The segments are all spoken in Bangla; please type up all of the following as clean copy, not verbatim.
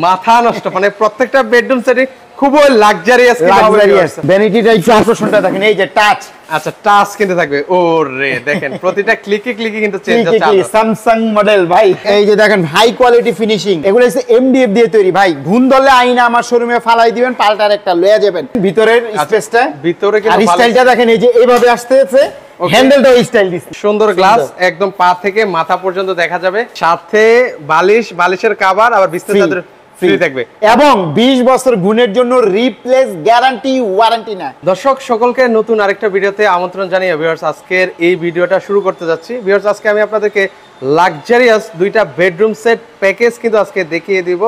মাথা নষ্ট, মানে প্রত্যেকটা বেডরুম সেটে খুব লাক্সারিয়াস ভ্যানিটিটা একটু আকর্ষণটা দেখেন, এই যে টাচ। আচ্ছা, টাচ কিন্তু থাকবে। ওরে দেখেন প্রতিটা ক্লিকে ক্লিকে কিন্তু চেঞ্জ হচ্ছে। স্যামসাং মডেল ভাই, এই যে দেখেন হাই কোয়ালিটি ফিনিশিং, এগুলো হচ্ছে এমডিএফ দিয়ে তৈরি ভাই। ঘুম ধরলে আইনা আমার শোরুমে ফালাই দিবেন, পাল্টার একটা লয়ে যাবেন। ভিতরের স্পেসটা, ভিতরে কিন্তু আর স্টাইলটা দেখেন, এই যে এইভাবে আসতেছে, হ্যান্ডেলটাও স্টাইল দিচ্ছে সুন্দর, গ্লাস একদম পা থেকে মাথা পর্যন্ত দেখা যাবে। সাথে বালিশের কভার, আবার বিছনা চাদর ফ্রি থাকবে এবং 20 বছর গুণের জন্য রিপ্লেস গ্যারান্টি, ওয়ারেন্টি না। দর্শক সকলকে নতুন আরেকটা ভিডিওতে আমন্ত্রণ জানিয়ে ভিউয়ার্স আজকের এই ভিডিওটা শুরু করতে যাচ্ছি। ভিউয়ার্স আজকে আমি আপনাদেরকে লাক্সারিয়াস দুইটা বেডরুম সেট প্যাকেজ কিন্তু আজকে দেখিয়ে দিব।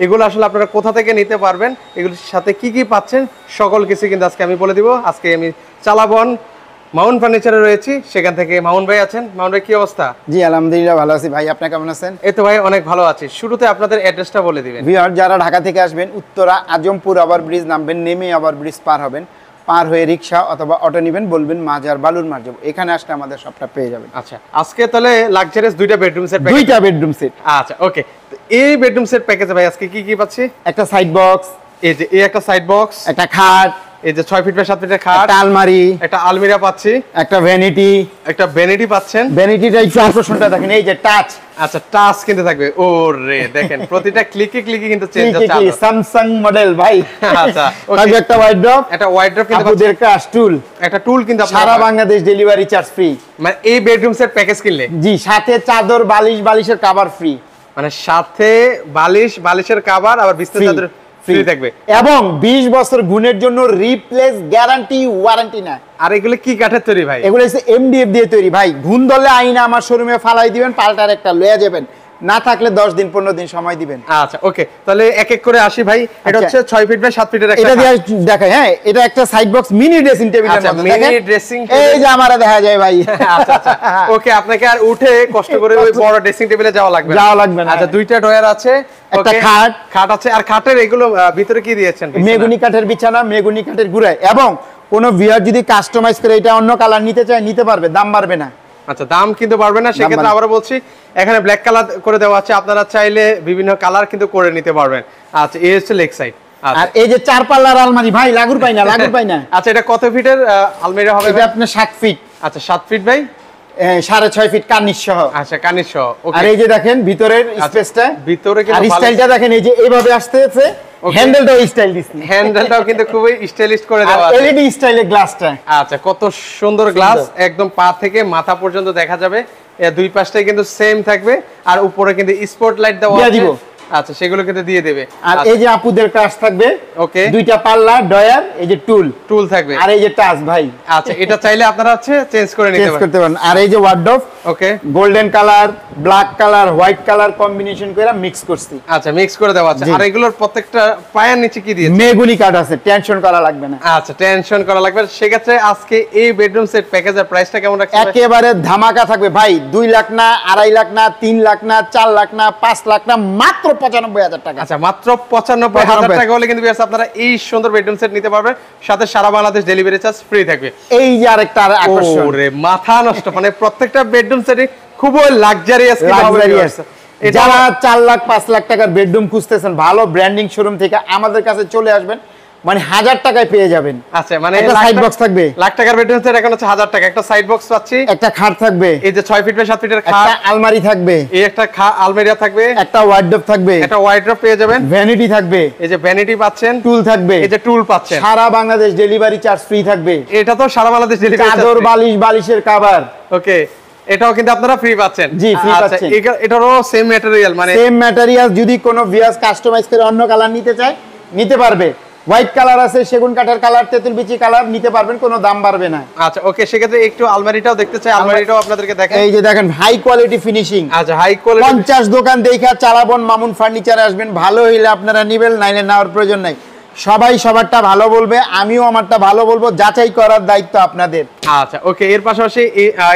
এগুলো আসলে আপনারা কোথা থেকে নিতে পারবেন, এগুলোর সাথে কি কি পাচ্ছেন, সকল কিছু কিন্তু আজকে আমি বলে দিব। আজকে আমি চালাবন মাউন্ট ফার্নিচারে রয়েছি, সেখান থেকে মাউন্ট ভাই আছেন। মাউন্ট ভাই কি অবস্থা? জি আলহামদুলিল্লাহ ভালো আছি ভাই, আপনি কেমন আছেন? এই তো ভাই অনেক ভালো আছি। শুরুতে আপনাদের অ্যাড্রেসটা বলে দিবেন। ভিউয়ার যারা ঢাকা থেকে আসবেন, উত্তরা আজমপুর ওভার ব্রিজ নামবেন, নেমে ওভার ব্রিজ পার হবেন, পার হয়ে রিক্সা অথবা অটো নেবেন, বলবেন মাজার বালুর মার যাব, এখানে আসলে আমাদের সবটা পেয়ে যাবেন। আচ্ছা, আজকে তাহলে লাক্সারিয়াস দুইটা বেডরুম সেট, দুইটা বেডরুম সেট। আচ্ছা ওকে, এই বেডরুম সেট প্যাকেজে ভাই আজকে কি কি পাচ্ছি? একটা সাইড বক্স, এই যে এই একটা সাইড বক্স, একটা খাট, এই যে 6 ফিট বাই 7 ফিটের খাট, একটা আলমারি, একটা আলমিরা পাচ্ছি, একটা ভ্যানিটি পাচ্ছেন। ভ্যানিটিটা একটু আকর্ষণটা দেখেন, এই যে টাচ। আচ্ছা, টাচ কিন্তু থাকবে। ওরে দেখেন প্রতিটা ক্লিকে ক্লিকে কিন্তু চেঞ্জ হচ্ছে। স্যামসাং মডেল ভাই। আচ্ছা ওকে, একটা ওয়াইড্রপ কিন্তু আপনাদের কাজ টুল, একটা টুল কিন্তু সারা বাংলাদেশ ডেলিভারি চার্জ ফ্রি। মানে এই বেডরুম সেট প্যাকেজ কিনলে জি, সাথে চাদর, বালিশের কভার ফ্রি। মানে সাথে বালিশের কভার, আবার বিছনা চাদর ফ্রি থাকবে এবং 20 বছর গুণের জন্য রিপ্লেস গ্যারান্টি, ওয়ারেন্টি না। আর এগুলো কি কাঠের তৈরি ভাই? এগুলো হচ্ছে এমডিএফ দিয়ে তৈরি ভাই। ঘুম ধরলে আইনা আমার শোরুমে ফালাই দিবেন, পাল্টার একটা লয়ে যাবেন, না থাকলে 10 দিন 15 দিন সময় দিবেন। আচ্ছা ওকে, তাহলে এক এক করে আসি ভাই। এটা হচ্ছে 6 ফিট বাই 7 ফিটের একটা, এটা দিয়ে দেখাই। হ্যাঁ, এটা একটা সাইড বক্স, মিনি ড্রেসিং টেবিলের মতো। মিনি ড্রেসিং টেবিল, এই যে আমারে দেখা যায় ভাই। আচ্ছা আচ্ছা ওকে, আপনাকে আর উঠে কষ্ট করে ওই বড় ড্রেসিং টেবিলে যাওয়া লাগবে না। আচ্ছা, দুইটা ডয়ার আছে, একটা খাট আছে। আর খাটের এগুলো ভিতরে কি দিয়েছেন? মেগুনি কাঠের বিছানা, মেগুনি কাঠের গুড়াই। এবং কোন ভিউয়ার যদি কাস্টমাইজ করে এটা অন্য কালার নিতে চায়, নিতে পারবে, দাম বাড়বে না। আচ্ছা, দাম কিন্তু বাড়বে না। সেক্ষেত্রে আবার বলছি, এখানে ব্ল্যাক কালার করে দেওয়া আছে, আপনারা চাইলে বিভিন্ন কালার কিন্তু করে নিতে পারবেন। আচ্ছা, এই হচ্ছে লেগ সাইড। আর এই যে 4 পাল্লার আলমারি ভাই, লাগুর পাই না। আচ্ছা, এটা কত ফিটের আলমারি হবে? এটা আপনার 7 ফিট। আচ্ছা, 7 ফিট বাই 6.5 ফিট কার্নিশ সহ। আচ্ছা, কার্নিশ সহ। আর এই যে দেখেন ভিতরের স্পেসটা, ভিতরে কিন্তু আর স্টাইলটা দেখেন, এই যে এইভাবে আসতেছে, হ্যান্ডেলটাও স্টাইল দিছি। হ্যান্ডেলটাও কিন্তু খুবই স্টাইলিশ করে দেওয়া আছে, এলইডি স্টাইলে গ্লাসটা। আচ্ছা, কত সুন্দর গ্লাস, একদম পা থেকে মাথা পর্যন্ত দেখা যাবে। এর দুই পাশটাই কিন্তু সেম থাকবে, আর উপরে কিন্তু স্পটলাইট দেওয়া আছে। আচ্ছা, সেগুলো কিন্তু দিয়ে দেবে। আর এই যে আপুদের কাজ থাকবে, ওকে, দুইটা পাল্লা, ডয়ার, এই যে টুল থাকবে, আর এই যে টাচ ভাই। আচ্ছা, এটা চাইলে আপনারা হচ্ছে চেঞ্জ করে নিতে পারেন। আর এই যে wardrobe, okay, golden colour, black colour, white colour combination করে মিক্স করছি। আচ্ছা, মিক্স করে দেওয়া আছে। আর এগুলোর প্রত্যেকটা পায়ের নিচে কি দিয়েছে? মেগুনি কাঠ আছে, টেনশন করা লাগবে না। আচ্ছা, টেনশন করা লাগবে। সেক্ষেত্রে আজকে এই বেডরুম সেট প্যাকেজের প্রাইসটা কেমন রাখছেন? একেবারে ধামাকা থাকবে ভাই। 2 লাখ না, 2.5 লাখ না, 3 লাখ না, 4 লাখ না, 5 লাখ না, মাত্র 95,000 টাকা। আচ্ছা, মাত্র 95,000 টাকা হলে কিন্তু আপনারা এই সুন্দর বেডরুম সেট নিতে পারবেন। সাথে সারা বাংলাদেশ ডেলিভারি চার্জ ফ্রি থাকবে। এই যে আরেকটা আকর্ষণ, ওরে মাথা নষ্ট, মানে প্রত্যেকটা বেডরুম সেটই খুব লাক্সারিয়াস। যারা 4 লাখ 5 লাখ টাকার বেডরুম খুঁজতেছেন, ভালো ব্র্যান্ডিং শোরুম থেকে আমাদের কাছে চলে আসবেন, মানে 1000 টাকায় পেয়ে যাবেন। আচ্ছা, মানে একটা সাইড বক্স থাকবে, লাখ টাকার বেডরুম সেট এখন হচ্ছে 1000 টাকা। একটা সাইড বক্স পাচ্ছি, একটা খাট থাকবে, এই যে 6 ফিট বাই 7 ফিটের খাট, একটা আলমারি থাকবে, এই একটা আলমারি থাকবে, একটা ওয়ার্ডরোব থাকবে, একটা ওয়ার্ডরোব পেয়ে যাবেন, ভ্যানিটি থাকবে, এই যে ভ্যানিটি পাচ্ছেন, টুল থাকবে, এই যে টুল পাচ্ছেন, সারা বাংলাদেশ ডেলিভারি চার্জ ফ্রি থাকবে। এটা তো সারা বাংলাদেশ ডেলিভারি চার্জ, চাদর, বালিশের কভার, ওকে, এটাও কিন্তু আপনারা ফ্রি পাচ্ছেন। জি, ফ্রি পাচ্ছেন। এটারও সেম ম্যাটেরিয়াল, মানে সেম ম্যাটেরিয়াল। যদি কোনো ভিউয়ার্স কাস্টমাইজ করে অন্য কালার নিতে চায়, নিতে পারবে। হোয়াইট কালার আছে, সেগুন কাঠের কালার, তেঁতুল বিচি কালার নিতে পারবেন, কোনো দাম বাড়বে না। আচ্ছা ওকে, সেক্ষেত্রে একটু আলমারিটাও দেখতে চাই, আলমারিটাও আপনাদেরকে দেখাই। এই যে দেখেন হাই কোয়ালিটি ফিনিশিং। আচ্ছা, হাই কোয়ালিটি। 50 দোকান দেখা চালাবন মামুন ফার্নিচারে আসবেন, ভালো হইলে আপনারা নিবেন, নাইলে নেওয়ার প্রয়োজন নাই। সবাই সবারটা ভালো বলবে, আমিও আমারটা ভালো বলবো, যাচাই করার দায়িত্ব আপনাদের। আচ্ছা ওকে, এর পাশাপাশি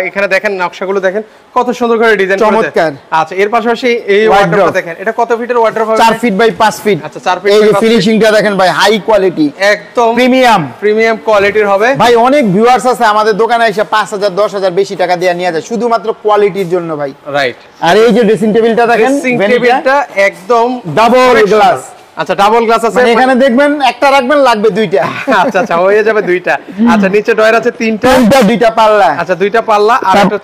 এখানে দেখেন নকশাগুলো দেখেন কত সুন্দর করে ডিজাইন করেছে, চমৎকার। আচ্ছা এর পাশাপাশি এই ওয়ার্ড্রপটা দেখেন, এটা কত ফিটের ওয়ার্ড্রপ হবে? 4 ফিট বাই 5 ফিট। আচ্ছা 4 ফিট। এই যে ফিনিশিংটা দেখেন ভাই, হাই কোয়ালিটি, একদম প্রিমিয়াম কোয়ালিটির হবে ভাই। অনেক ভিউয়ার্স আছে আমাদের দোকানে এসে 5000 10000 বেশি টাকা দিয়ে নিয়ে যায় শুধুমাত্র কোয়ালিটির জন্য ভাই। রাইট। আর এই যে ড্রেসিং টেবিলটা দেখেন, ড্রেসিং টেবিলটা একদম ডাবল গ্লাস। আচ্ছা ডাবল গ্লাস আছে, মানে এখানে দেখবেন একটা রাখবেন, লাগবে দুইটা। আচ্ছা আচ্ছা হয়ে যাবে দুইটা। আচ্ছা নিচে ডয়ার আছে তিনটা, দুইটা পাল্লা। আচ্ছা দুইটা পাল্লা আর একটা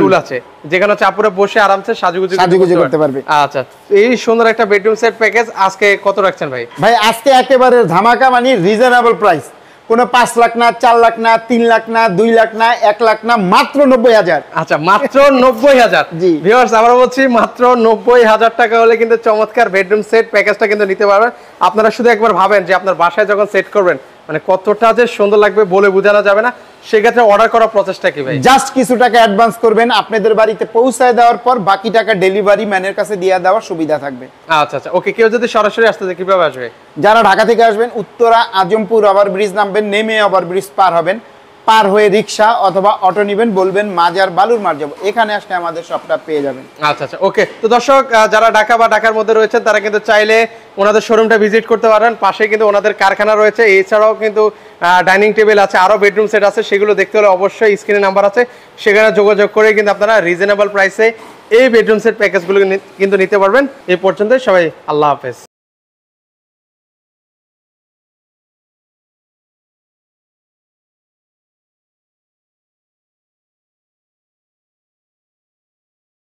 টুল আছে, যেখানে চাপুরে বসে আরামসে সাজুগুজু করতে পারবে। আচ্ছা এই সুন্দর একটা বেডরুম সেট প্যাকেজ আজকে কত রাখছেন ভাই? ভাই আজকে একেবারে ধামাকা, মানে রিজনেবল প্রাইস। কোনো 5 লাখ না, 4 লাখ না, 3 লাখ না, 2 লাখ না, 1 লাখ না, মাত্র 90,000। আচ্ছা মাত্র 90,000। জি ভিউয়ার্স আবার বলছি, মাত্র 90,000 টাকা হলে কিন্তু চমৎকার বেডরুম সেট প্যাকেজটা কিন্তু নিতে পারবেন। আপনারা শুধু একবার ভাবেন যে আপনার বাসায় যখন সেট করবেন মানে কতটা যে সুন্দর লাগবে বলে বোঝানো যাবে না। সেক্ষেত্রে অর্ডার করার প্রসেসটা কি ভাই? জাস্ট কিছু টাকা অ্যাডভান্স করবেন, আপনাদের বাড়িতে পৌঁছায় দেওয়ার পর বাকি টাকা ডেলিভারি ম্যানের কাছে দিয়ে দেওয়ার সুবিধা থাকবে। আচ্ছা আচ্ছা ওকে। কেউ যদি সরাসরি আসতে চায় কিভাবে আসবে? যারা ঢাকা থেকে আসবেন, উত্তরা আজমপুর ওভার ব্রিজ নামবেন, নেমে ওভার ব্রিজ পার হবেন, পার হয়ে রিক্সা অথবা অটো নেবেন, বলবেন মাজার বালুর মার যাবো, এখানে আসলে আমাদের সবটা পেয়ে যাবেন। আচ্ছা আচ্ছা ওকে। তো দর্শক যারা ঢাকা বা ঢাকার মধ্যে রয়েছেন তারা কিন্তু চাইলে ওনাদের শোরুমটা ভিজিট করতে পারেন। পাশে কিন্তু ওনাদের কারখানা রয়েছে, এছাড়াও কিন্তু ডাইনিং টেবিল আছে, আরো বেডরুম সেট আছে। সেগুলো দেখতে হলে অবশ্যই স্ক্রিনে নাম্বার আছে, সেখানে যোগাযোগ করে কিন্তু আপনারা রিজনেবল প্রাইসে এই বেডরুম সেট প্যাকেজগুলো কিন্তু নিতে পারবেন। এই পর্যন্ত সবাই আল্লাহ হাফেজ।